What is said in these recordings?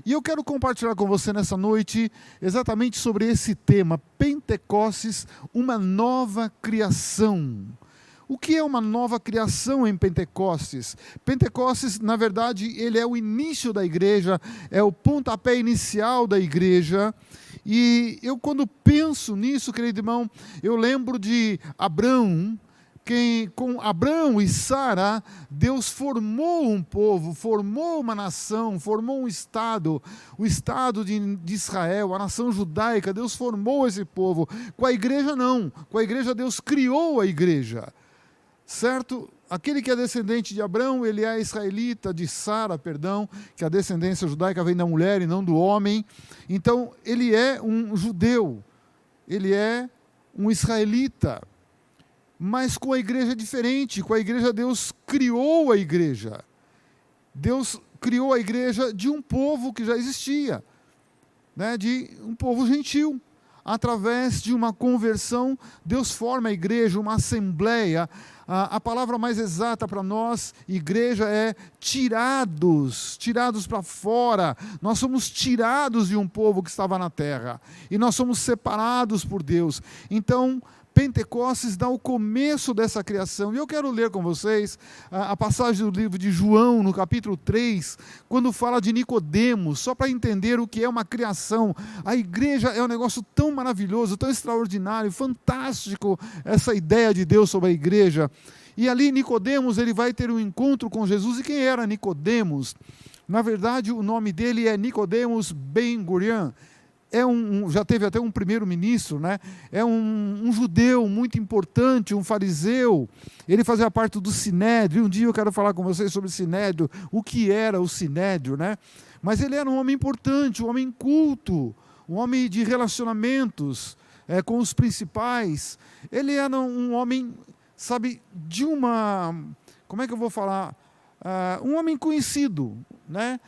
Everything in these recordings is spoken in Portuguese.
E eu quero compartilhar com você nessa noite exatamente sobre esse tema, Pentecostes, uma nova criação. O que é uma nova criação em Pentecostes? Pentecostes, na verdade, ele é o início da igreja, é o pontapé inicial da igreja. E eu, quando penso nisso, querido irmão, eu lembro de Abraão. Com Abraão e Sara, Deus formou um povo, formou uma nação, formou um estado, o estado de Israel, a nação judaica. Deus formou esse povo. Com a igreja não, com a igreja Deus criou a igreja, certo? Aquele que é descendente de Abraão, ele é israelita, de Sara, perdão, que a descendência judaica vem da mulher e não do homem. Então, ele é um judeu, ele é um israelita. Mas com a igreja é diferente. Com a igreja Deus criou a igreja. Deus criou a igreja de um povo que já existia, né? De um povo gentil. Através de uma conversão, Deus forma a igreja, uma assembleia. A palavra mais exata para nós, igreja, é tirados para fora. Nós somos tirados de um povo que estava na terra. E nós somos separados por Deus. Então, Pentecostes dá o começo dessa criação. E eu quero ler com vocês a passagem do livro de João, no capítulo 3, quando fala de Nicodemos, só para entender o que é uma criação. A igreja é um negócio tão maravilhoso, tão extraordinário, fantástico, essa ideia de Deus sobre a igreja. E ali Nicodemos, ele vai ter um encontro com Jesus. E quem era Nicodemos? Na verdade, o nome dele é Nicodemos Ben-Gurion. Já teve até um primeiro-ministro, né? É um judeu muito importante, um fariseu. Ele fazia parte do Sinédrio. Um dia eu quero falar com vocês sobre o Sinédrio, o que era o Sinédrio, né? Mas ele era um homem importante, um homem culto, um homem de relacionamentos com os principais. Ele era um homem, sabe, de uma... Como é que eu vou falar? Um homem conhecido, né?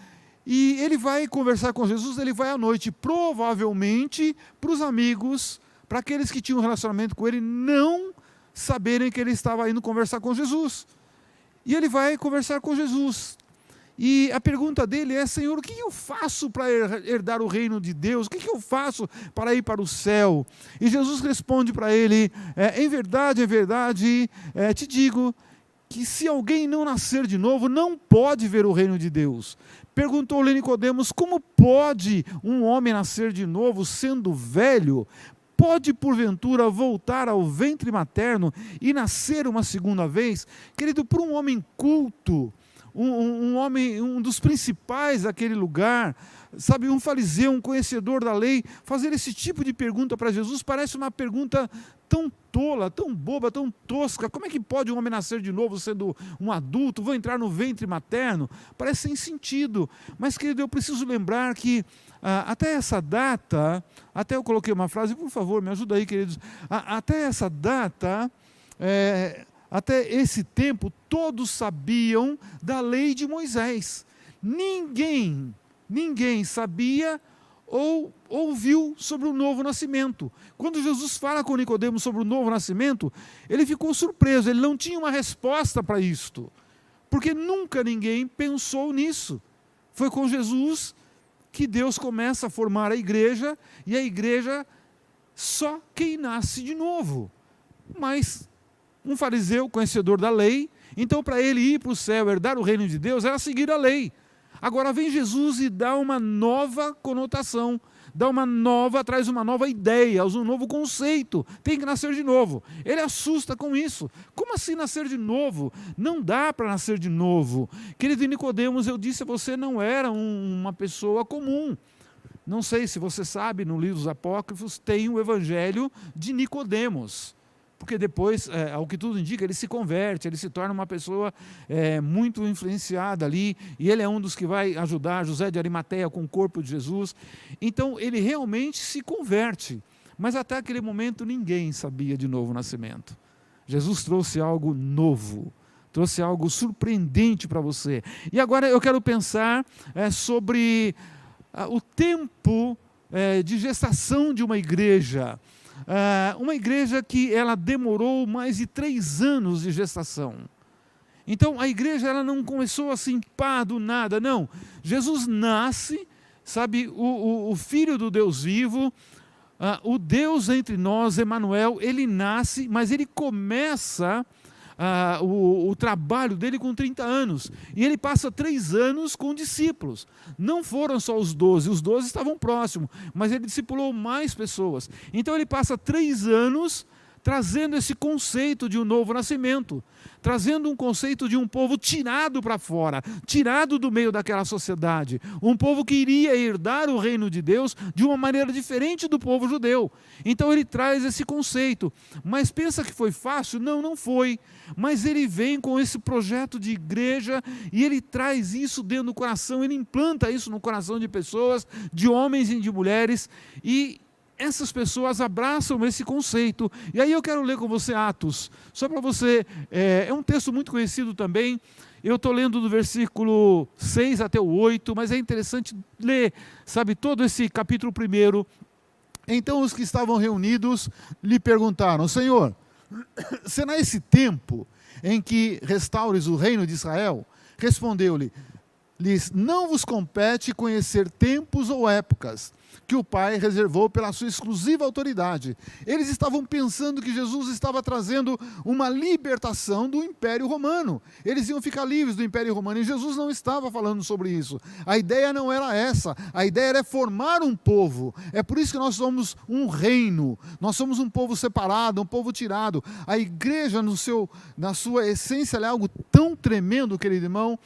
E ele vai conversar com Jesus, ele vai à noite, provavelmente para os amigos, para aqueles que tinham um relacionamento com ele, não saberem que ele estava indo conversar com Jesus. E ele vai conversar com Jesus. E a pergunta dele é: Senhor, o que eu faço para herdar o reino de Deus? O que eu faço para ir para o céu? E Jesus responde para ele: em verdade, te digo que se alguém não nascer de novo, não pode ver o reino de Deus. Perguntou-lhe Nicodemos: como pode um homem nascer de novo, sendo velho? Pode, porventura, voltar ao ventre materno e nascer uma segunda vez? Querido, para um homem culto, um homem, um dos principais daquele lugar, sabe, um fariseu, um conhecedor da lei, fazer esse tipo de pergunta para Jesus parece uma pergunta tão tola, tão boba, tão tosca. Como é que pode um homem nascer de novo sendo um adulto? Vou entrar no ventre materno? Parece sem sentido. Mas, querido, eu preciso lembrar que até essa data, até eu coloquei uma frase, por favor, me ajuda aí, queridos. Até essa data, até esse tempo, todos sabiam da lei de Moisés. Ninguém sabia ou ouviu sobre o novo nascimento. Quando Jesus fala com Nicodemos sobre o novo nascimento, ele ficou surpreso, ele não tinha uma resposta para isto, porque nunca ninguém pensou nisso. Foi com Jesus que Deus começa a formar a igreja, e a igreja só quem nasce de novo. Mas um fariseu, conhecedor da lei, então para ele ir para o céu, herdar o reino de Deus, era seguir a lei. Agora vem Jesus e dá uma nova conotação, traz uma nova ideia, usa um novo conceito. Tem que nascer de novo. Ele assusta com isso. Como assim nascer de novo? Não dá para nascer de novo. Querido Nicodemos, eu disse a você, não era uma pessoa comum. Não sei se você sabe, no livro dos Apócrifos tem o Evangelho de Nicodemos. Porque depois, ao que tudo indica, ele se converte, ele se torna uma pessoa muito influenciada ali, e ele é um dos que vai ajudar José de Arimateia com o corpo de Jesus. Então, ele realmente se converte, mas até aquele momento ninguém sabia de novo nascimento. Jesus trouxe algo novo, trouxe algo surpreendente para você. E agora eu quero pensar sobre o tempo de gestação de uma igreja. Uma igreja que ela demorou mais de 3 anos de gestação. Então a igreja ela não começou assim, pá, do nada, não. Jesus nasce sabe, o Filho do Deus vivo, o Deus entre nós, Emanuel, ele nasce, mas ele começa o trabalho dele com 30 anos, e ele passa 3 anos com discípulos. Não foram só os 12 estavam próximos, mas ele discipulou mais pessoas. Então ele passa 3 anos trazendo esse conceito de um novo nascimento, trazendo um conceito de um povo tirado para fora, tirado do meio daquela sociedade, um povo que iria herdar o reino de Deus de uma maneira diferente do povo judeu. Então ele traz esse conceito, mas pensa que foi fácil? Não, não foi, mas ele vem com esse projeto de igreja, e ele traz isso dentro do coração, ele implanta isso no coração de pessoas, de homens e de mulheres, e essas pessoas abraçam esse conceito. E aí eu quero ler com você Atos, só para você, é um texto muito conhecido também. Eu estou lendo do versículo 6 até o 8, mas é interessante ler, sabe, todo esse capítulo 1. Então os que estavam reunidos lhe perguntaram: Senhor, será esse tempo em que restaures o reino de Israel? Respondeu-lhes: não vos compete conhecer tempos ou épocas que o Pai reservou pela sua exclusiva autoridade. Eles estavam pensando que Jesus estava trazendo uma libertação do Império Romano. Eles iam ficar livres do Império Romano, e Jesus não estava falando sobre isso. A ideia não era essa, a ideia era formar um povo. É por isso que nós somos um reino, nós somos um povo separado, um povo tirado. A igreja na sua essência é algo tão tremendo, querido irmão.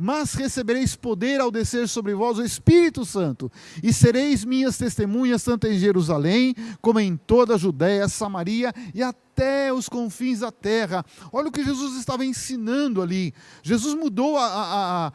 Mas recebereis poder ao descer sobre vós o Espírito Santo, e sereis minhas testemunhas tanto em Jerusalém, como em toda a Judéia, Samaria e até os confins da terra. Olha o que Jesus estava ensinando ali. Jesus mudou a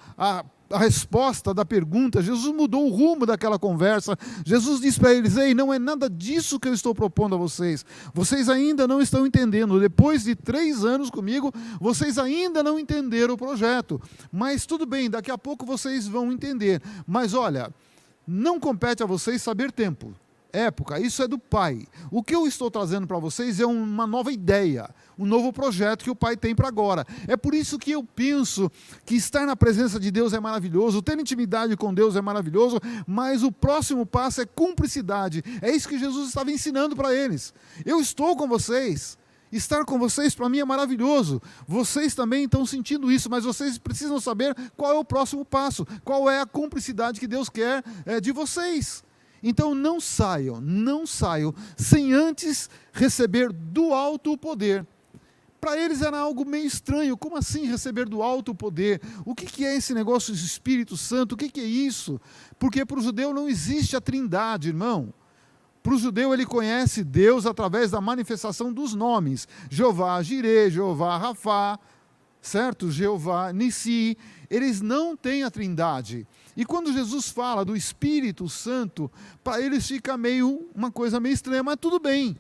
resposta da pergunta, Jesus mudou o rumo daquela conversa. Jesus disse para eles: ei, não é nada disso que eu estou propondo a vocês. Vocês ainda não estão entendendo. Depois de 3 anos comigo, vocês ainda não entenderam o projeto. Mas tudo bem, daqui a pouco vocês vão entender. Mas olha, não compete a vocês saber tempo, época, isso é do Pai. O que eu estou trazendo para vocês é uma nova ideia, um novo projeto que o Pai tem para agora. É por isso que eu penso que estar na presença de Deus é maravilhoso, ter intimidade com Deus é maravilhoso, mas o próximo passo é cumplicidade. É isso que Jesus estava ensinando para eles. Eu estou com vocês, estar com vocês para mim é maravilhoso. Vocês também estão sentindo isso, mas vocês precisam saber qual é o próximo passo, qual é a cumplicidade que Deus quer de vocês. Então não saiam sem antes receber do alto o poder. Para eles era algo meio estranho. Como assim receber do alto o poder? O que é esse negócio de Espírito Santo? O que é isso? Porque para o judeu não existe a trindade, irmão. Para o judeu ele conhece Deus através da manifestação dos nomes. Jeová Jireh, Jeová Rafá, certo? Jeová Nissi. Eles não têm a trindade. E quando Jesus fala do Espírito Santo, para eles fica uma coisa meio estranha, mas tudo bem.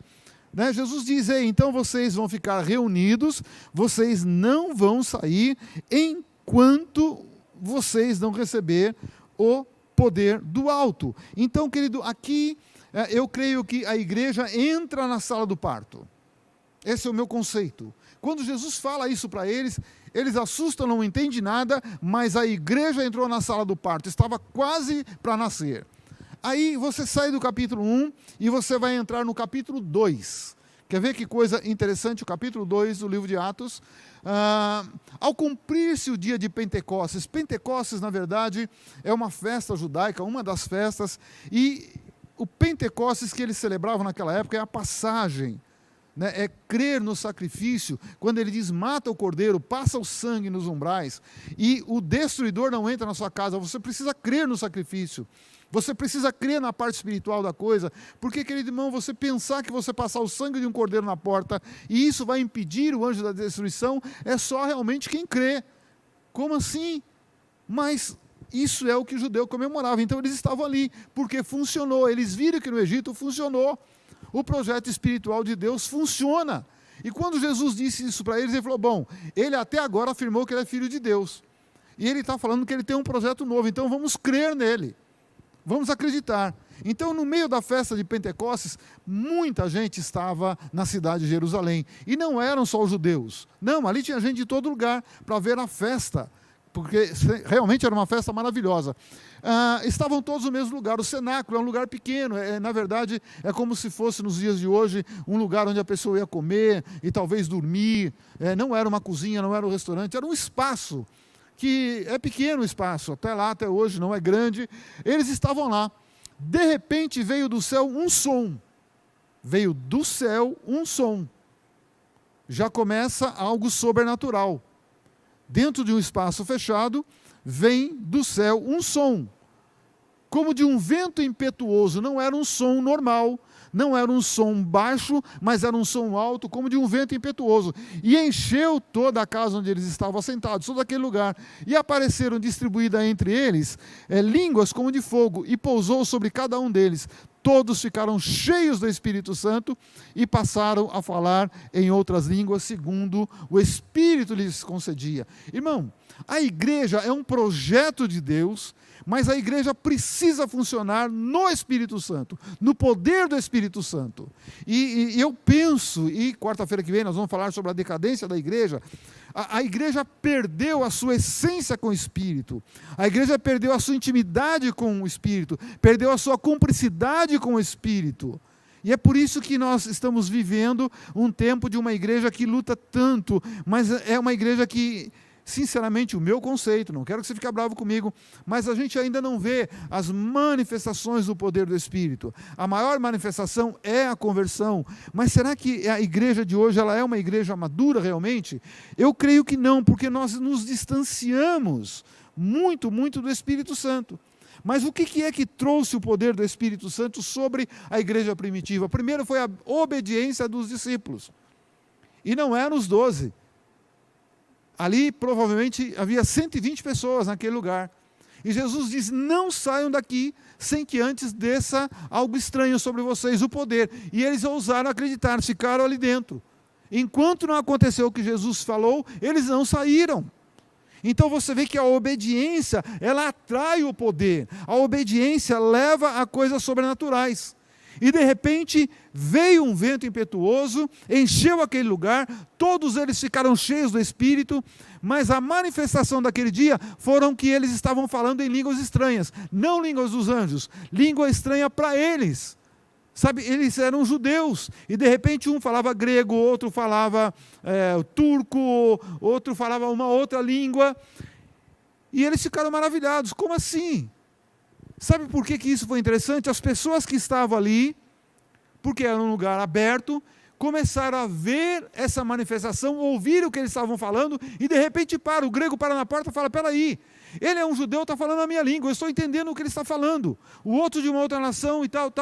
Né? Jesus diz: ei, então vocês vão ficar reunidos, vocês não vão sair enquanto vocês não receber o poder do alto. Então, querido, aqui eu creio que a igreja entra na sala do parto. Esse é o meu conceito. Quando Jesus fala isso para eles, eles assustam, não entendem nada, mas a igreja entrou na sala do parto, estava quase para nascer. Aí você sai do capítulo 1 e você vai entrar no capítulo 2. Quer ver que coisa interessante? O capítulo 2 do livro de Atos. Ao cumprir-se o dia de Pentecostes, Pentecostes, na verdade, é uma festa judaica, uma das festas, e o Pentecostes que eles celebravam naquela época é a passagem, né? É crer no sacrifício. Quando ele diz: mata o cordeiro, passa o sangue nos umbrais, e o destruidor não entra na sua casa, você precisa crer no sacrifício. Você precisa crer na parte espiritual da coisa, porque, querido irmão, você pensar que você passar o sangue de um cordeiro na porta e isso vai impedir o anjo da destruição, é só realmente quem crê. Como assim? Mas isso é o que o judeu comemorava. Então eles estavam ali, porque funcionou. Eles viram que no Egito funcionou. O projeto espiritual de Deus funciona. E quando Jesus disse isso para eles, ele falou: bom, ele até agora afirmou que ele é filho de Deus. E ele está falando que ele tem um projeto novo, então vamos crer nele. Vamos acreditar. Então, no meio da festa de Pentecostes, muita gente estava na cidade de Jerusalém. E não eram só os judeus. Não, ali tinha gente de todo lugar para ver a festa. porque realmente era uma festa maravilhosa. Estavam todos no mesmo lugar. O cenáculo é um lugar pequeno, na verdade é como se fosse nos dias de hoje um lugar onde a pessoa ia comer e talvez dormir. Não era uma cozinha, não era um restaurante, era um espaço que é pequeno o espaço, até lá, até hoje, não é grande. Eles estavam lá. De repente veio do céu um som. Veio do céu um som. Já começa algo sobrenatural. Dentro de um espaço fechado, vem do céu um som, como de um vento impetuoso. Não era um som normal, não era um som baixo, mas era um som alto, como de um vento impetuoso. E encheu toda a casa onde eles estavam assentados, todo aquele lugar. E apareceram distribuídas entre eles línguas como de fogo, e pousou sobre cada um deles. Todos ficaram cheios do Espírito Santo e passaram a falar em outras línguas, segundo o Espírito lhes concedia. Irmão, a igreja é um projeto de Deus, mas a igreja precisa funcionar no Espírito Santo, no poder do Espírito Santo. E eu penso, e quarta-feira que vem nós vamos falar sobre a decadência da igreja. A igreja perdeu a sua essência com o Espírito, a igreja perdeu a sua intimidade com o Espírito, perdeu a sua cumplicidade com o Espírito. E é por isso que nós estamos vivendo um tempo de uma igreja que luta tanto, mas é uma igreja que, sinceramente, o meu conceito, não quero que você fique bravo comigo, mas a gente ainda não vê as manifestações do poder do Espírito. A maior manifestação é a conversão, mas será que a igreja de hoje ela é uma igreja madura realmente? Eu creio que não, porque nós nos distanciamos muito, muito do Espírito Santo. Mas o que é que trouxe o poder do Espírito Santo sobre a igreja primitiva? Primeiro foi a obediência dos discípulos, e não eram os 12. Ali provavelmente havia 120 pessoas naquele lugar. E Jesus diz: não saiam daqui sem que antes desça algo estranho sobre vocês, o poder. E eles ousaram acreditar, ficaram ali dentro. Enquanto não aconteceu o que Jesus falou, eles não saíram. Então você vê que a obediência, ela atrai o poder. A obediência leva a coisas sobrenaturais. E de repente veio um vento impetuoso, encheu aquele lugar, todos eles ficaram cheios do Espírito, mas a manifestação daquele dia foram que eles estavam falando em línguas estranhas, não línguas dos anjos, língua estranha para eles. Sabe, eles eram judeus, e de repente um falava grego, outro falava turco, outro falava uma outra língua, e eles ficaram maravilhados. Como assim? Sabe por que isso foi interessante? As pessoas que estavam ali, porque era um lugar aberto, começaram a ver essa manifestação, ouvir o que eles estavam falando, e de repente o grego para na porta e fala: peraí, ele é um judeu, está falando a minha língua, eu estou entendendo o que ele está falando. O outro de uma outra nação e tal.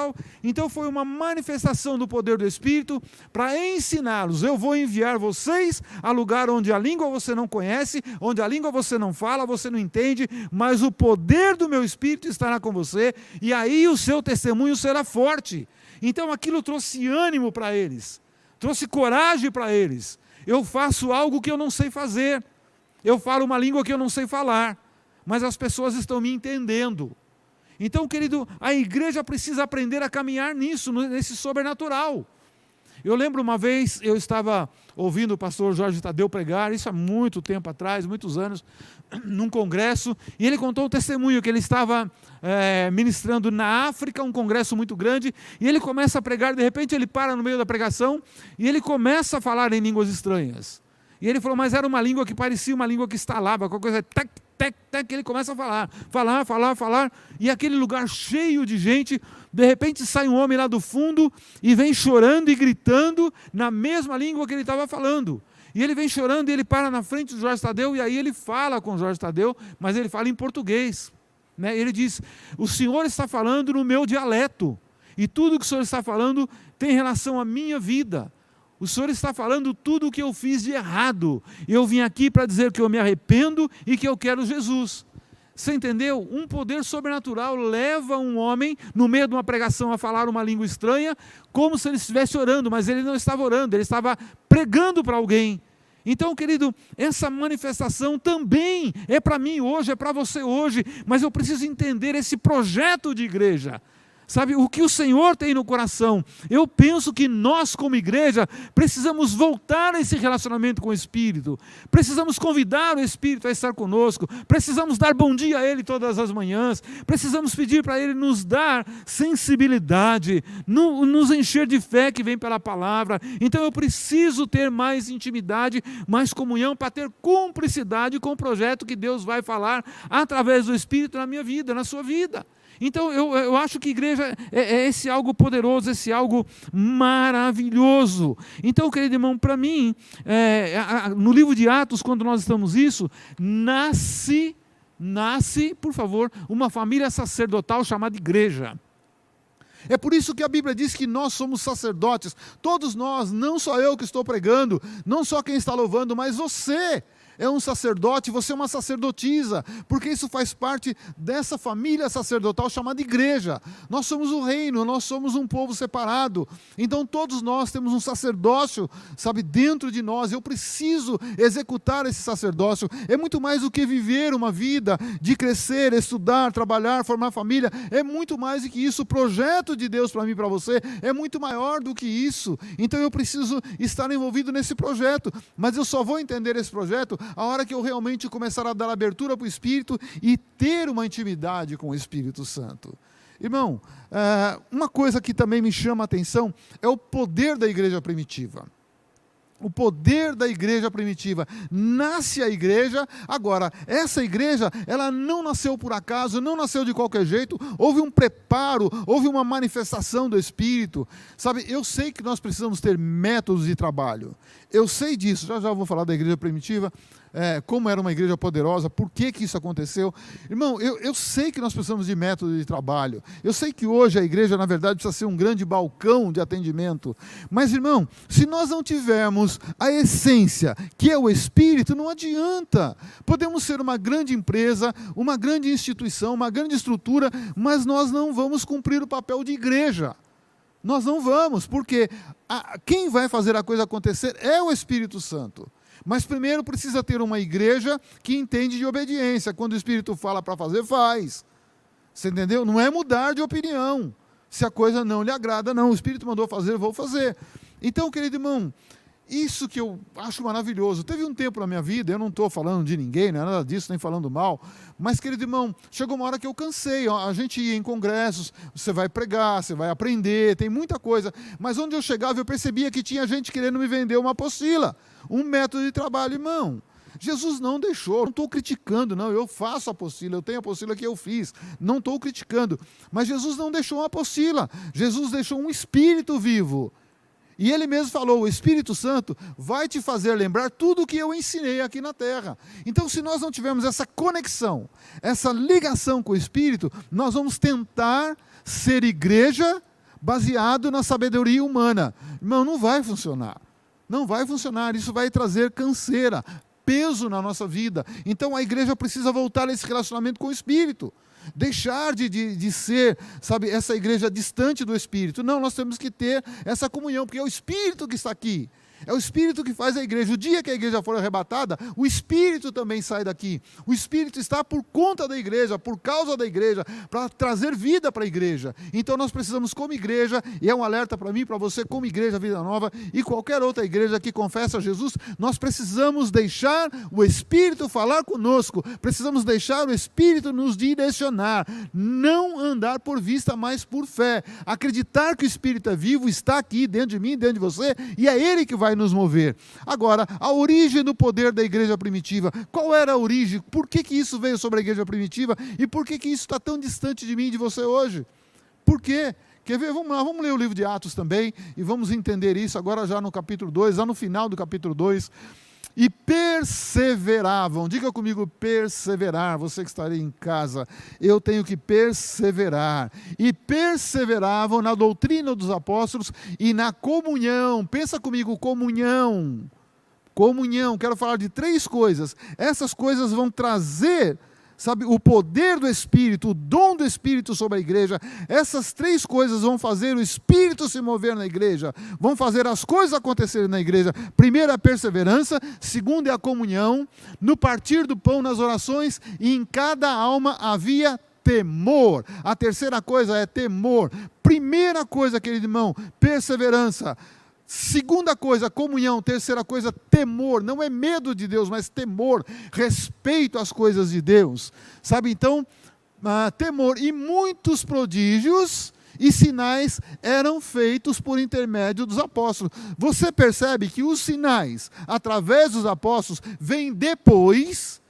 Então foi uma manifestação do poder do Espírito para ensiná-los. Eu vou enviar vocês a lugar onde a língua você não conhece, onde a língua você não fala, você não entende, mas o poder do meu Espírito estará com você, e aí o seu testemunho será forte. Então aquilo trouxe ânimo para eles, trouxe coragem para eles. Eu faço algo que eu não sei fazer, eu falo uma língua que eu não sei falar, mas as pessoas estão me entendendo. Então, querido, a igreja precisa aprender a caminhar nisso, nesse sobrenatural. Eu lembro uma vez, eu estava ouvindo o pastor Jorge Tadeu pregar, isso há muito tempo atrás, muitos anos, num congresso, e ele contou um testemunho que ele estava ministrando na África, um congresso muito grande, e ele começa a pregar, de repente ele para no meio da pregação, e ele começa a falar em línguas estranhas. E ele falou, mas era uma língua que parecia uma língua que estalava, qualquer coisa, tac, tac, tac, ele começa a falar, e aquele lugar cheio de gente, de repente sai um homem lá do fundo, e vem chorando e gritando, na mesma língua que ele estava falando. E ele vem chorando, e ele para na frente do Jorge Tadeu, e aí ele fala com o Jorge Tadeu, mas ele fala em português. Né? Ele diz, o senhor está falando no meu dialeto, e tudo que o senhor está falando tem relação à minha vida. O Senhor está falando tudo o que eu fiz de errado. Eu vim aqui para dizer que eu me arrependo e que eu quero Jesus. Você entendeu? Um poder sobrenatural leva um homem, no meio de uma pregação, a falar uma língua estranha, como se ele estivesse orando, mas ele não estava orando, ele estava pregando para alguém. Então, querido, essa manifestação também é para mim hoje, é para você hoje, mas eu preciso entender esse projeto de igreja. sabe, o que o Senhor tem no coração. Eu penso que nós, como igreja, precisamos voltar a esse relacionamento com o Espírito, precisamos convidar o Espírito a estar conosco, precisamos dar bom dia a Ele todas as manhãs, precisamos pedir para Ele nos dar sensibilidade, nos encher de fé que vem pela palavra. Então eu preciso ter mais intimidade, mais comunhão, para ter cumplicidade com o projeto que Deus vai falar através do Espírito na minha vida, na sua vida. Então eu acho que igreja é esse algo poderoso, esse algo maravilhoso. Então, querido irmão, para mim, no livro de Atos, quando nós estamos isso, nasce, por favor, uma família sacerdotal chamada igreja. É por isso que a Bíblia diz que nós somos sacerdotes, todos nós, não só eu que estou pregando, não só quem está louvando, mas você é um sacerdote, você é uma sacerdotisa, porque isso faz parte dessa família sacerdotal chamada igreja. Nós somos o reino, nós somos um povo separado, então todos nós temos um sacerdócio, sabe, dentro de nós. Eu preciso executar esse sacerdócio. É muito mais do que viver uma vida de crescer, estudar, trabalhar, formar família, é muito mais do que isso. O projeto de Deus para mim e para você é muito maior do que isso. Então eu preciso estar envolvido nesse projeto, mas eu só vou entender esse projeto a hora que eu realmente começar a dar abertura para o Espírito e ter uma intimidade com o Espírito Santo. Irmão, uma coisa que também me chama a atenção é o poder da igreja primitiva. O poder da igreja primitiva. Nasce a igreja, agora, essa igreja, ela não nasceu por acaso, não nasceu de qualquer jeito, houve um preparo, houve uma manifestação do Espírito. Sabe, eu sei que nós precisamos ter métodos de trabalho, eu sei disso, já vou falar da igreja primitiva, como era uma igreja poderosa, por que isso aconteceu. Irmão, eu sei que nós precisamos de método de trabalho, eu sei que hoje a igreja, na verdade, precisa ser um grande balcão de atendimento, mas, irmão, se nós não tivermos a essência, que é o Espírito, não adianta. Podemos ser uma grande empresa, uma grande instituição, uma grande estrutura, mas nós não vamos cumprir o papel de igreja. Nós não vamos, porque quem vai fazer a coisa acontecer é o Espírito Santo. Mas primeiro precisa ter uma igreja que entende de obediência. Quando o Espírito fala para fazer, faz. Você entendeu? Não é mudar de opinião. Se a coisa não lhe agrada, não. O Espírito mandou fazer, eu vou fazer. Então, querido irmão, isso que eu acho maravilhoso. Teve um tempo na minha vida, eu não estou falando de ninguém, não é nada disso, nem falando mal, mas, querido irmão, chegou uma hora que eu cansei. A gente ia em congressos, você vai pregar, você vai aprender, tem muita coisa, mas onde eu chegava eu percebia que tinha gente querendo me vender uma apostila, um método de trabalho. Irmão, Jesus não deixou, não estou criticando, não, eu faço apostila, eu tenho apostila que eu fiz, não estou criticando, mas Jesus não deixou uma apostila, Jesus deixou um Espírito vivo. E Ele mesmo falou, o Espírito Santo vai te fazer lembrar tudo o que eu ensinei aqui na terra. Então, se nós não tivermos essa conexão, essa ligação com o Espírito, nós vamos tentar ser igreja baseado na sabedoria humana. Irmão, não vai funcionar. Não vai funcionar, isso vai trazer canseira, peso na nossa vida. Então, a igreja precisa voltar a esse relacionamento com o Espírito. Deixar de ser, sabe, essa igreja distante do Espírito. Não, nós temos que ter essa comunhão, porque é o Espírito que está aqui. É o Espírito que faz a igreja. O dia que a igreja for arrebatada, o Espírito também sai daqui. O Espírito está por conta da igreja, por causa da igreja, para trazer vida para a igreja. Então nós precisamos, como igreja, e é um alerta para mim, para você, como igreja Vida Nova, e qualquer outra igreja que confessa Jesus, nós precisamos deixar o Espírito falar conosco, precisamos deixar o Espírito nos direcionar, não andar por vista, mas por fé. Acreditar que o Espírito é vivo, está aqui dentro de mim, dentro de você, e é Ele que vai nos mover. Agora, a origem do poder da igreja primitiva. Qual era a origem? Por que isso veio sobre a igreja primitiva? E por que isso está tão distante de mim e de você hoje? Por quê? Quer ver? Vamos lá, vamos ler o livro de Atos também, e vamos entender isso agora já no capítulo 2, já no final do capítulo 2. E perseveravam, diga comigo, perseverar, você que está aí em casa, eu tenho que perseverar, e perseveravam na doutrina dos apóstolos e na comunhão. Pensa comigo, comunhão, quero falar de 3 coisas, essas coisas vão trazer, sabe, o poder do Espírito, o dom do Espírito sobre a igreja. Essas 3 coisas vão fazer o Espírito se mover na igreja, vão fazer as coisas acontecerem na igreja. Primeiro é a perseverança, segundo é a comunhão, no partir do pão, nas orações, e em cada alma havia temor. A terceira coisa é temor. Primeira coisa, querido irmão, perseverança. Segunda coisa, comunhão. Terceira coisa, temor. Não é medo de Deus, mas temor, respeito às coisas de Deus. Sabe, então, temor. E muitos prodígios e sinais eram feitos por intermédio dos apóstolos. Você percebe que os sinais, através dos apóstolos, vêm depois,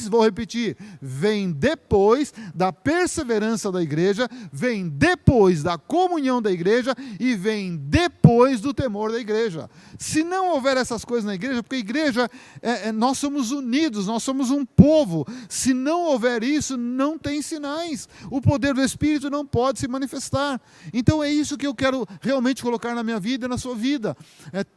vou repetir, vem depois da perseverança da igreja, vem depois da comunhão da igreja e vem depois do temor da igreja. Se não houver essas coisas na igreja, porque a igreja, nós somos unidos, nós somos um povo, se não houver isso, não tem sinais, o poder do Espírito não pode se manifestar. Então é isso que eu quero realmente colocar na minha vida e na sua vida.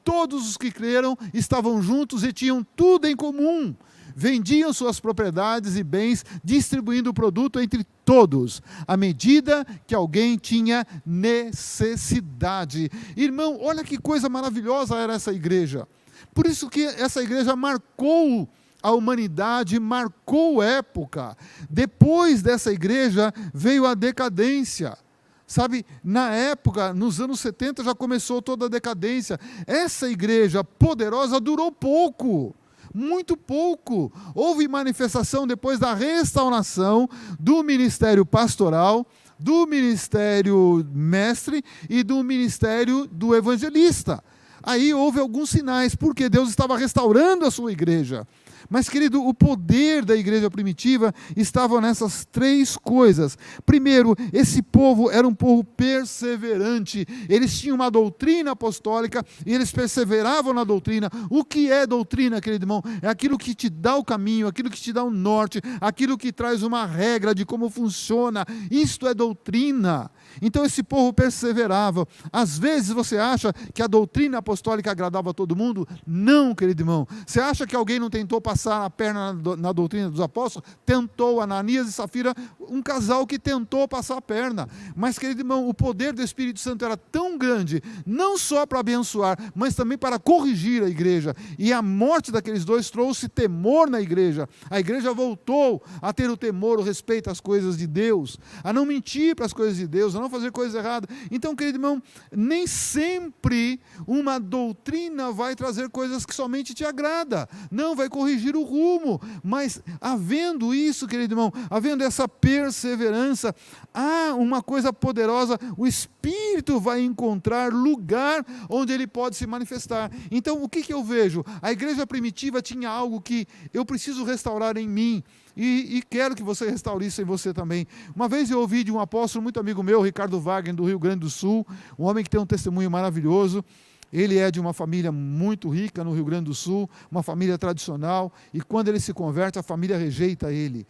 Todos os que creram estavam juntos e tinham tudo em comum. Vendiam suas propriedades e bens, distribuindo o produto entre todos, à medida que alguém tinha necessidade. Irmão, olha que coisa maravilhosa era essa igreja. Por isso que essa igreja marcou a humanidade, marcou época. Depois dessa igreja veio a decadência. Sabe, na época, nos anos 70 já começou toda a decadência. Essa igreja poderosa durou pouco. Muito pouco. Houve manifestação depois da restauração do ministério pastoral, do ministério mestre e do ministério do evangelista. Aí houve alguns sinais, porque Deus estava restaurando a sua igreja. Mas, querido, o poder da igreja primitiva estava nessas três coisas. Primeiro, esse povo era um povo perseverante. Eles tinham uma doutrina apostólica e eles perseveravam na doutrina. O que é doutrina, querido irmão? É aquilo que te dá o caminho, aquilo que te dá o norte, aquilo que traz uma regra de como funciona. Isto é doutrina. Então esse povo perseverava. Às vezes você acha que a doutrina apostólica agradava a todo mundo? Não, querido irmão. Você acha que alguém não tentou passar a perna na doutrina dos apóstolos? Tentou. Ananias e Safira, um casal que tentou passar a perna. Mas, querido irmão, o poder do Espírito Santo era tão grande, não só para abençoar, mas também para corrigir a igreja. E a morte daqueles dois trouxe temor na igreja. A igreja voltou a ter o temor, o respeito às coisas de Deus, a não mentir para as coisas de Deus, a não fazer coisas erradas. Então, querido irmão, nem sempre uma doutrina vai trazer coisas que somente te agrada. Não, vai corrigir o rumo. Mas, havendo isso, querido irmão, havendo essa perseverança, há uma coisa poderosa, o Espírito vai encontrar lugar onde ele pode se manifestar. Então, o que eu vejo? A igreja primitiva tinha algo que eu preciso restaurar em mim. E quero que você restaure isso em você também. Uma vez eu ouvi de um apóstolo muito amigo meu, Ricardo Wagner, do Rio Grande do Sul, um homem que tem um testemunho maravilhoso. Ele é de uma família muito rica no Rio Grande do Sul, uma família tradicional, e quando ele se converte, a família rejeita ele.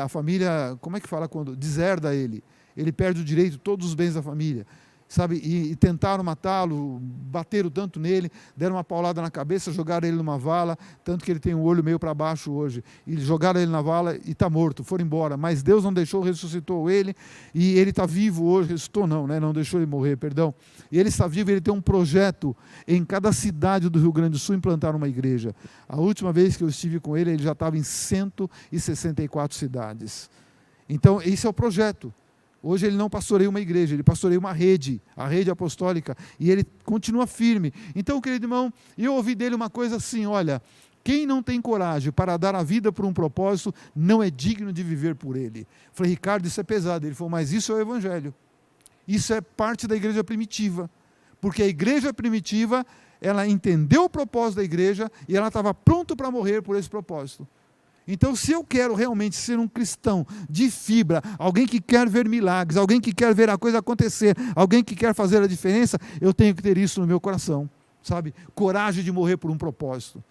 A família, como é que fala quando? Deserda ele. Ele perde o direito de todos os bens da família. Sabe, e tentaram matá-lo, bateram tanto nele, deram uma paulada na cabeça, jogaram ele numa vala, tanto que ele tem o olho meio para baixo hoje, e jogaram ele na vala e está morto, foram embora, mas Deus não deixou, ressuscitou ele, e ele está vivo hoje, ressuscitou não, né? Não deixou ele morrer, perdão, e ele está vivo, ele tem um projeto em cada cidade do Rio Grande do Sul, implantar uma igreja. A última vez que eu estive com ele já estava em 164 cidades, então esse é o projeto. Hoje ele não pastoreia uma igreja, ele pastoreia uma rede, a rede apostólica, e ele continua firme. Então, querido irmão, eu ouvi dele uma coisa assim, olha, quem não tem coragem para dar a vida por um propósito, não é digno de viver por ele. Falei, Ricardo, isso é pesado. Ele falou, mas isso é o evangelho. Isso é parte da igreja primitiva. Porque a igreja primitiva, ela entendeu o propósito da igreja e ela estava pronta para morrer por esse propósito. Então, se eu quero realmente ser um cristão de fibra, alguém que quer ver milagres, alguém que quer ver a coisa acontecer, alguém que quer fazer a diferença, eu tenho que ter isso no meu coração, sabe? Coragem de morrer por um propósito.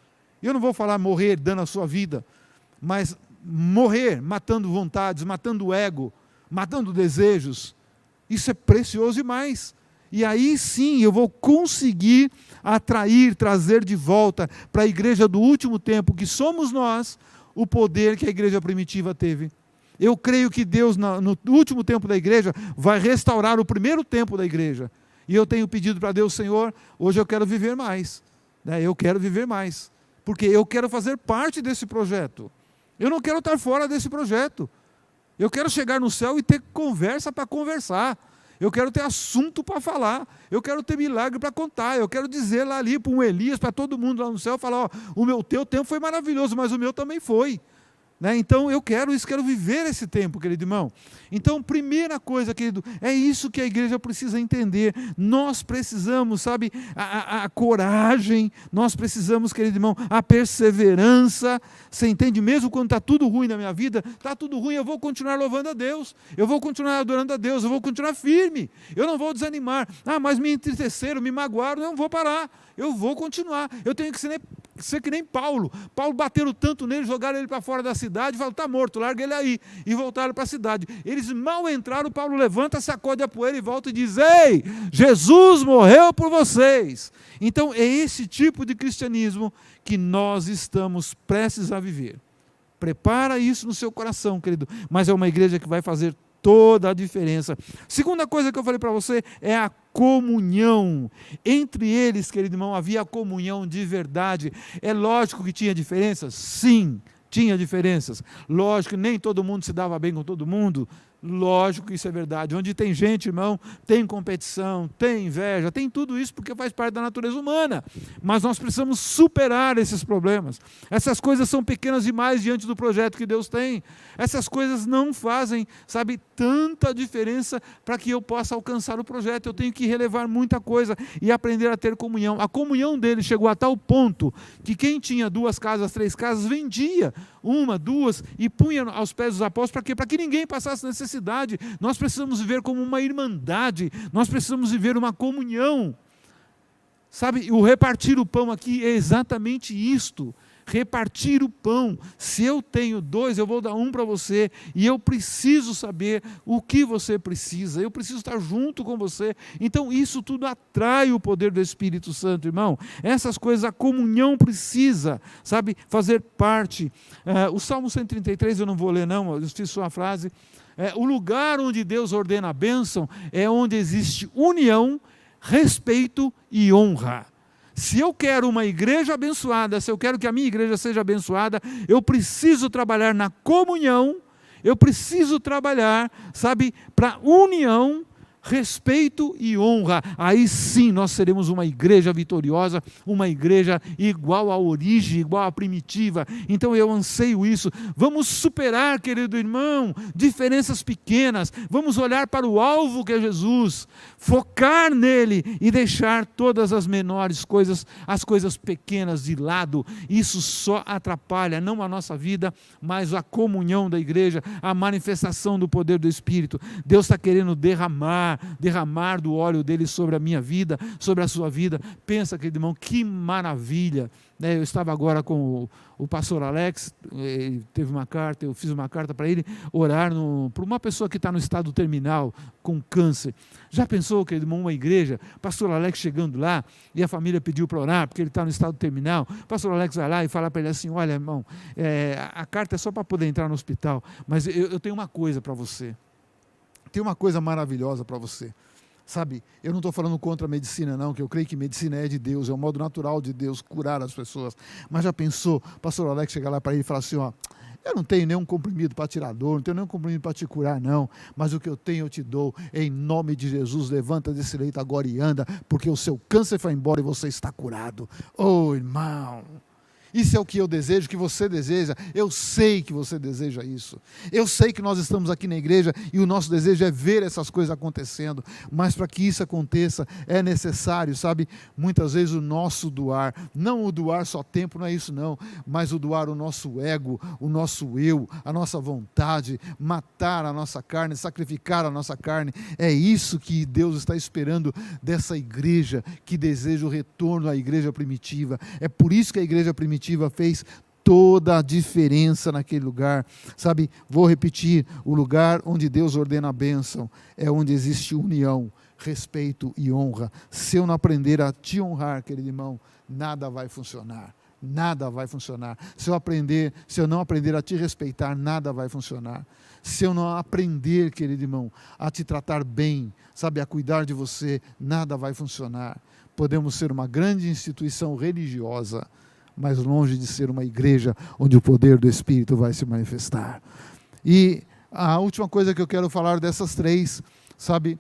Eu não vou falar morrer dando a sua vida, mas morrer matando vontades, matando o ego, matando desejos, isso é precioso demais. E aí sim eu vou conseguir atrair, trazer de volta para a igreja do último tempo, que somos nós, o poder que a igreja primitiva teve. Eu creio que Deus, no último tempo da igreja, vai restaurar o primeiro tempo da igreja. E eu tenho pedido para Deus, Senhor, hoje eu quero viver mais. Eu quero viver mais. Porque eu quero fazer parte desse projeto. Eu não quero estar fora desse projeto. Eu quero chegar no céu e ter conversa para conversar. Eu quero ter assunto para falar. Eu quero ter milagre para contar. Eu quero dizer lá ali para um Elias, para todo mundo lá no céu, falar, ó, teu tempo foi maravilhoso, mas o meu também foi. Né? Então eu quero isso, quero viver esse tempo, querido irmão. Então, primeira coisa, querido, é isso que a igreja precisa entender. Nós precisamos, sabe, a coragem, nós precisamos, querido irmão, a perseverança. Você entende? Mesmo quando está tudo ruim na minha vida, está tudo ruim, eu vou continuar louvando a Deus, eu vou continuar adorando a Deus, eu vou continuar firme, eu não vou desanimar. Mas me entristeceram, me magoaram, não vou parar. Eu vou continuar, eu tenho que ser que nem Paulo. Paulo bateram tanto nele, jogaram ele para fora da cidade, falaram, está morto, larga ele aí, e voltaram para a cidade. Eles mal entraram, Paulo levanta, sacode a poeira e volta e diz, ei, Jesus morreu por vocês. Então é esse tipo de cristianismo que nós estamos prestes a viver. Prepara isso no seu coração, querido, mas é uma igreja que vai fazer toda a diferença. Segunda coisa que eu falei para você é a comunhão. Entre eles, querido irmão, havia comunhão de verdade. É lógico que tinha diferenças? Sim, tinha diferenças. Lógico que nem todo mundo se dava bem com todo mundo. Lógico que isso é verdade. Onde tem gente, irmão, tem competição, tem inveja, tem tudo isso porque faz parte da natureza humana. Mas nós precisamos superar esses problemas. Essas coisas são pequenas demais diante do projeto que Deus tem. Essas coisas não fazem, sabe, tanta diferença para que eu possa alcançar o projeto. Eu tenho que relevar muita coisa e aprender a ter comunhão. A comunhão dele chegou a tal ponto que quem tinha 2 casas, 3 casas, vendia 1, 2 e punha aos pés dos apóstolos. Para quê? Para que ninguém passasse necessidade. Nós precisamos viver como uma irmandade, nós precisamos viver uma comunhão. Sabe, o repartir o pão aqui é exatamente isto. Repartir o pão. Se eu tenho 2, eu vou dar 1 para você, e eu preciso saber o que você precisa, eu preciso estar junto com você. Então isso tudo atrai o poder do Espírito Santo, irmão. Essas coisas, a comunhão precisa, sabe, fazer parte. O Salmo 133 eu não vou ler não, eu fiz só a frase. O lugar onde Deus ordena a bênção é onde existe união, respeito e honra. Se eu quero uma igreja abençoada, se eu quero que a minha igreja seja abençoada, eu preciso trabalhar na comunhão, eu preciso trabalhar, sabe, para união, respeito e honra. Aí sim nós seremos uma igreja vitoriosa, uma igreja igual à origem, igual à primitiva. Então eu anseio isso. Vamos superar, querido irmão, diferenças pequenas. Vamos olhar para o alvo que é Jesus, focar nele e deixar todas as menores coisas, as coisas pequenas de lado. Isso só atrapalha não a nossa vida, mas a comunhão da igreja, a manifestação do poder do Espírito. Deus está querendo derramar do óleo dele sobre a minha vida, sobre a sua vida. Pensa, querido irmão, que maravilha. Eu estava agora com o pastor Alex, ele teve uma carta, eu fiz uma carta para ele orar por uma pessoa que está no estado terminal, com câncer. Já pensou, querido irmão, uma igreja, pastor Alex chegando lá, e a família pediu para orar, porque ele está no estado terminal, pastor Alex vai lá e fala para ele assim, olha irmão, a carta é só para poder entrar no hospital, mas eu tenho uma coisa para você. Tem uma coisa maravilhosa para você, sabe, eu não estou falando contra a medicina não, que eu creio que medicina é de Deus, é o modo natural de Deus curar as pessoas, mas já pensou, pastor Alex chegar lá para ele e falar assim, ó, eu não tenho nenhum comprimido para tirar dor, não tenho nenhum comprimido para te curar não, mas o que eu tenho eu te dou, em nome de Jesus, levanta desse leito agora e anda, porque o seu câncer foi embora e você está curado. Oh irmão, isso é o que eu desejo, que você deseja. Eu sei que você deseja isso. Eu sei que nós estamos aqui na igreja e o nosso desejo é ver essas coisas acontecendo. Mas para que isso aconteça é necessário, sabe, muitas vezes o nosso doar, não o doar só tempo, não é isso não, mas o doar o nosso ego, o nosso eu, a nossa vontade, matar a nossa carne, sacrificar a nossa carne. É isso que Deus está esperando dessa igreja que deseja o retorno à igreja primitiva. É por isso que a igreja primitiva fez toda a diferença naquele lugar, sabe, vou repetir, o lugar onde Deus ordena a bênção, é onde existe união, respeito e honra. Se eu não aprender a te honrar, querido irmão, nada vai funcionar, nada vai funcionar. Se eu não aprender a te respeitar, nada vai funcionar. Se eu não aprender, querido irmão, a te tratar bem, sabe, a cuidar de você, nada vai funcionar. Podemos ser uma grande instituição religiosa, mas longe de ser uma igreja onde o poder do Espírito vai se manifestar. E A última coisa que eu quero falar dessas três, sabe,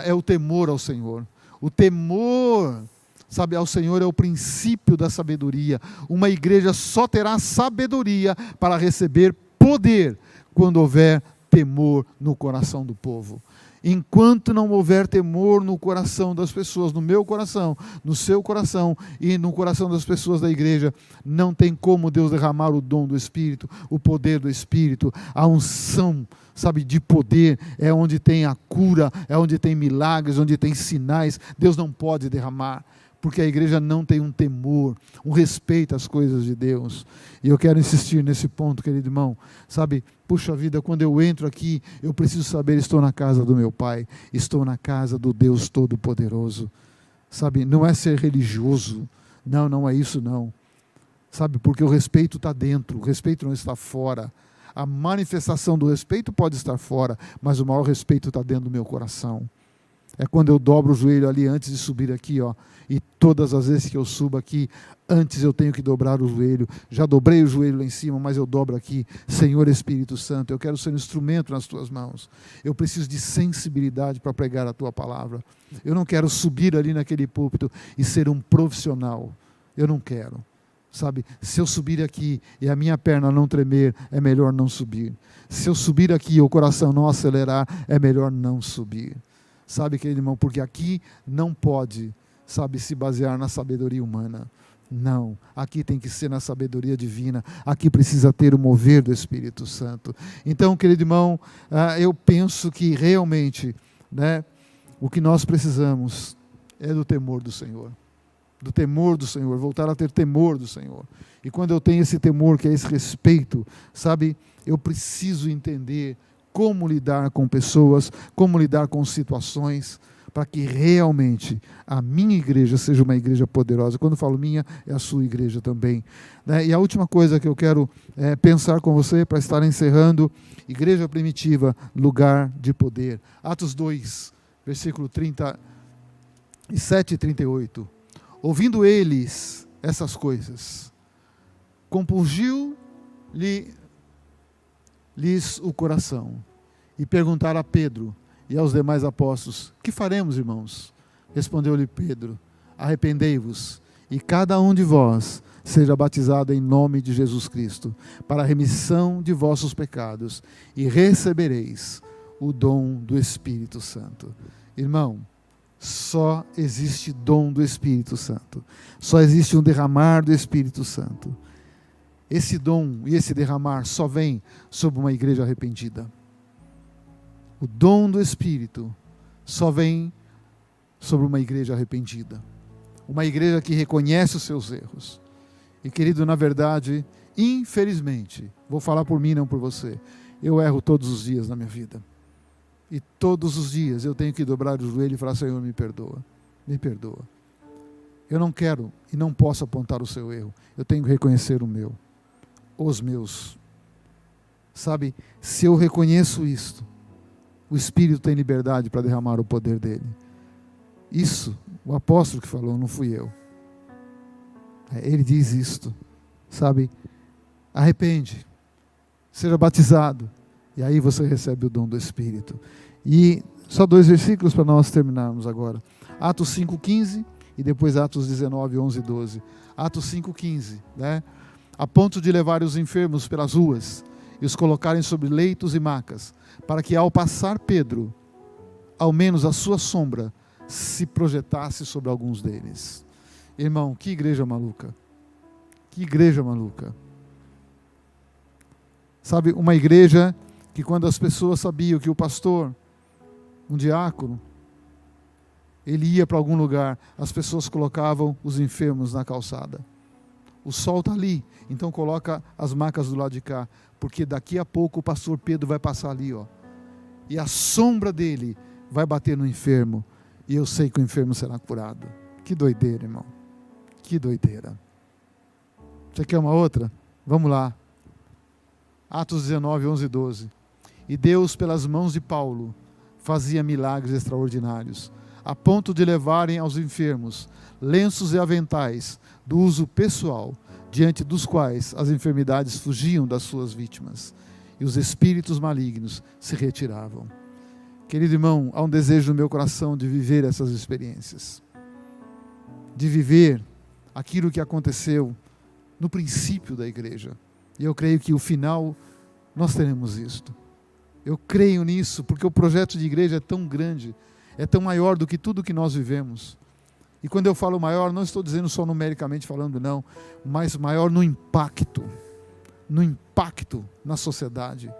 é o temor ao Senhor. O temor, sabe, ao Senhor é o princípio da sabedoria. Uma igreja só terá sabedoria para receber poder quando houver temor no coração do povo. Enquanto não houver temor no coração das pessoas, no meu coração, no seu coração e no coração das pessoas da igreja, não tem como Deus derramar o dom do Espírito, o poder do Espírito, a unção, sabe, de poder, é onde tem a cura, é onde tem milagres, onde tem sinais. Deus não pode derramar, porque a igreja não tem um temor, um respeito às coisas de Deus. E eu quero insistir nesse ponto, querido irmão, sabe, puxa vida, quando eu entro aqui, eu preciso saber, estou na casa do meu Pai, estou na casa do Deus Todo-Poderoso, sabe, não é ser religioso, não é isso não, sabe, porque o respeito está dentro, o respeito não está fora. A manifestação do respeito pode estar fora, mas o maior respeito está dentro do meu coração. É quando eu dobro o joelho ali antes de subir aqui, ó. E todas as vezes que eu subo aqui, antes eu tenho que dobrar o joelho. Já dobrei o joelho lá em cima, mas eu dobro aqui. Senhor Espírito Santo, eu quero ser um instrumento nas tuas mãos. Eu preciso de sensibilidade para pregar a tua palavra. Eu não quero subir ali naquele púlpito e ser um profissional. Eu não quero. Sabe, se eu subir aqui e a minha perna não tremer, é melhor não subir. Se eu subir aqui e o coração não acelerar, é melhor não subir. Sabe, querido irmão, porque aqui não pode, sabe, se basear na sabedoria humana. Não, aqui tem que ser na sabedoria divina. Aqui precisa ter o mover do Espírito Santo. Então, querido irmão, eu penso que realmente, né, o que nós precisamos é do temor do Senhor. Do temor do Senhor, voltar a ter temor do Senhor. E quando eu tenho esse temor, que é esse respeito, sabe, eu preciso entender como lidar com pessoas, como lidar com situações, para que realmente a minha igreja seja uma igreja poderosa. Quando eu falo minha, é a sua igreja também. E a última coisa que eu quero pensar com você, para estar encerrando, igreja primitiva, lugar de poder. Atos 2, versículo 37 e 38. Ouvindo eles essas coisas, compungiu-lhes o coração, e perguntaram a Pedro e aos demais apóstolos: que faremos, irmãos? Respondeu-lhe Pedro: arrependei-vos, e cada um de vós seja batizado em nome de Jesus Cristo, para a remissão de vossos pecados, e recebereis o dom do Espírito Santo. Irmão, só existe dom do Espírito Santo, só existe um derramar do Espírito Santo. Esse dom e esse derramar só vem sobre uma igreja arrependida. O dom do Espírito só vem sobre uma igreja arrependida. Uma igreja que reconhece os seus erros. E, querido, na verdade, infelizmente, vou falar por mim, não por você, eu erro todos os dias na minha vida. E todos os dias eu tenho que dobrar o joelho e falar: Senhor, me perdoa, me perdoa. Eu não quero e não posso apontar o seu erro. Eu tenho que reconhecer o meu, os meus. Sabe, se eu reconheço isto, o Espírito tem liberdade para derramar o poder dele. Isso, o apóstolo que falou, não fui eu. Ele diz isto, sabe, arrepende, seja batizado, e aí você recebe o dom do Espírito. E só 2 versículos para nós terminarmos agora. Atos 5,15 e depois Atos 19, 11 e 12. Atos 5,15, né? A ponto de levar os enfermos pelas ruas e os colocarem sobre leitos e macas, para que ao passar Pedro, ao menos a sua sombra se projetasse sobre alguns deles. Irmão, que igreja maluca. Que igreja maluca. Sabe, uma igreja que quando as pessoas sabiam que o pastor, um diácono, ele ia para algum lugar, as pessoas colocavam os enfermos na calçada. O sol está ali, então coloca as macas do lado de cá, porque daqui a pouco o pastor Pedro vai passar ali, ó, e a sombra dele vai bater no enfermo, e eu sei que o enfermo será curado. Que doideira, irmão. Que doideira. Você quer uma outra? Vamos lá. Atos 19, 11 e 12. E Deus, pelas mãos de Paulo, fazia milagres extraordinários, a ponto de levarem aos enfermos lenços e aventais do uso pessoal, diante dos quais as enfermidades fugiam das suas vítimas. e os espíritos malignos se retiravam. Querido irmão, há um desejo no meu coração de viver essas experiências, de viver aquilo que aconteceu no princípio da igreja. E eu creio que o final nós teremos isto. Eu creio nisso, porque o projeto de igreja é tão grande, é tão maior do que tudo que nós vivemos. E quando eu falo maior, não estou dizendo só numericamente falando, não, mas maior no impacto na sociedade,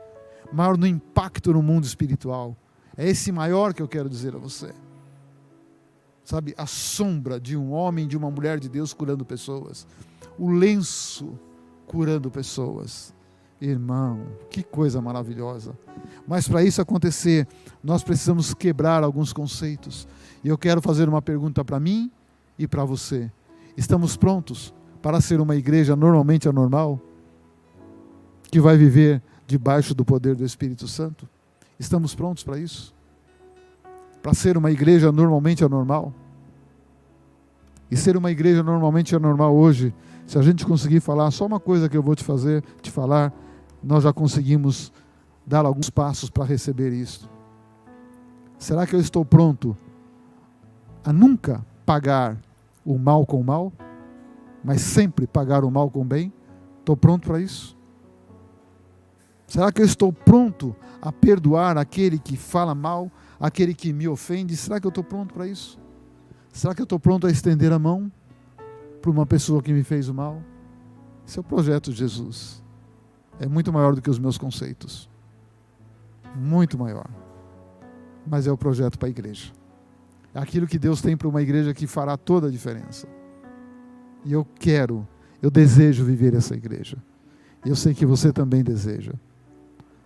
maior no impacto no mundo espiritual. É esse maior que eu quero dizer a você. Sabe, a sombra de um homem, de uma mulher de Deus curando pessoas. O lenço curando pessoas. Irmão, que coisa maravilhosa. Mas para isso acontecer, nós precisamos quebrar alguns conceitos. E eu quero fazer uma pergunta para mim e para você. Estamos prontos para ser uma igreja normalmente anormal? Que vai viver debaixo do poder do Espírito Santo? Estamos prontos para isso? Para ser uma igreja normalmente anormal? E ser uma igreja normalmente anormal hoje, se a gente conseguir falar só uma coisa que eu vou te falar, nós já conseguimos dar alguns passos para receber isso. Será que eu estou pronto a nunca pagar o mal com o mal, mas sempre pagar o mal com o bem? Estou pronto para isso? Será que eu estou pronto a perdoar aquele que fala mal, aquele que me ofende? Será que eu estou pronto para isso? Será que eu estou pronto a estender a mão para uma pessoa que me fez o mal? Esse é o projeto de Jesus. É muito maior do que os meus conceitos. Muito maior. Mas é o projeto para a igreja. É aquilo que Deus tem para uma igreja que fará toda a diferença. E eu desejo viver essa igreja. E eu sei que você também deseja.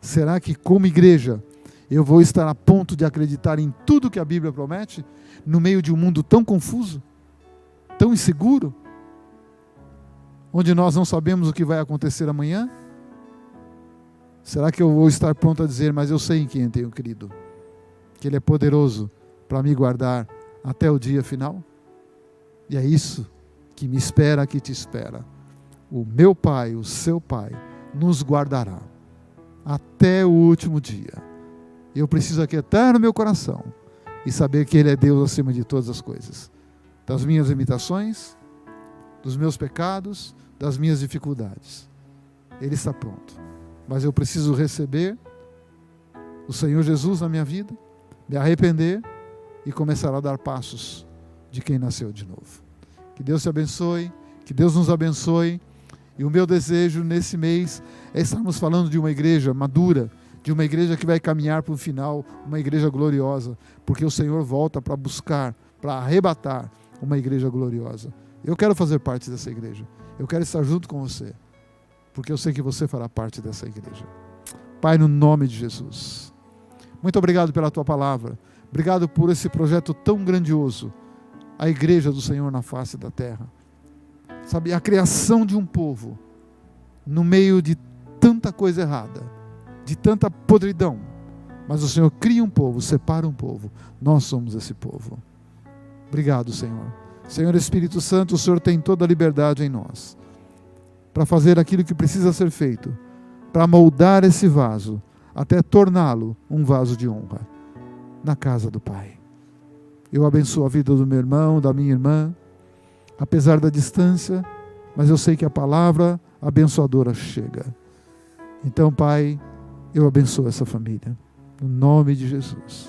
Será que como igreja eu vou estar a ponto de acreditar em tudo que a Bíblia promete, no meio de um mundo tão confuso, tão inseguro, onde nós não sabemos o que vai acontecer amanhã? Será que eu vou estar pronto a dizer, mas eu sei em quem eu tenho crido, que Ele é poderoso para me guardar até o dia final? E é isso que me espera, que te espera. O meu Pai, o seu Pai, nos guardará até o último dia. Eu preciso aquietar no meu coração e saber que Ele é Deus acima de todas as coisas. Das minhas limitações, dos meus pecados, das minhas dificuldades. Ele está pronto. Mas eu preciso receber o Senhor Jesus na minha vida, me arrepender e começar a dar passos de quem nasceu de novo. Que Deus te abençoe, que Deus nos abençoe. E o meu desejo nesse mês é estarmos falando de uma igreja madura, de uma igreja que vai caminhar para o final, uma igreja gloriosa, porque o Senhor volta para buscar, para arrebatar uma igreja gloriosa. Eu quero fazer parte dessa igreja, eu quero estar junto com você, porque eu sei que você fará parte dessa igreja. Pai, no nome de Jesus, muito obrigado pela Tua palavra, obrigado por esse projeto tão grandioso, a igreja do Senhor na face da terra. Sabe, a criação de um povo, no meio de tanta coisa errada, de tanta podridão, mas o Senhor cria um povo, separa um povo, nós somos esse povo. Obrigado, Senhor. Senhor Espírito Santo, o Senhor tem toda a liberdade em nós, para fazer aquilo que precisa ser feito, para moldar esse vaso, até torná-lo um vaso de honra, na casa do Pai. Eu abençoo a vida do meu irmão, da minha irmã, apesar da distância, mas eu sei que a palavra abençoadora chega. Então, Pai, eu abençoo essa família, no nome de Jesus.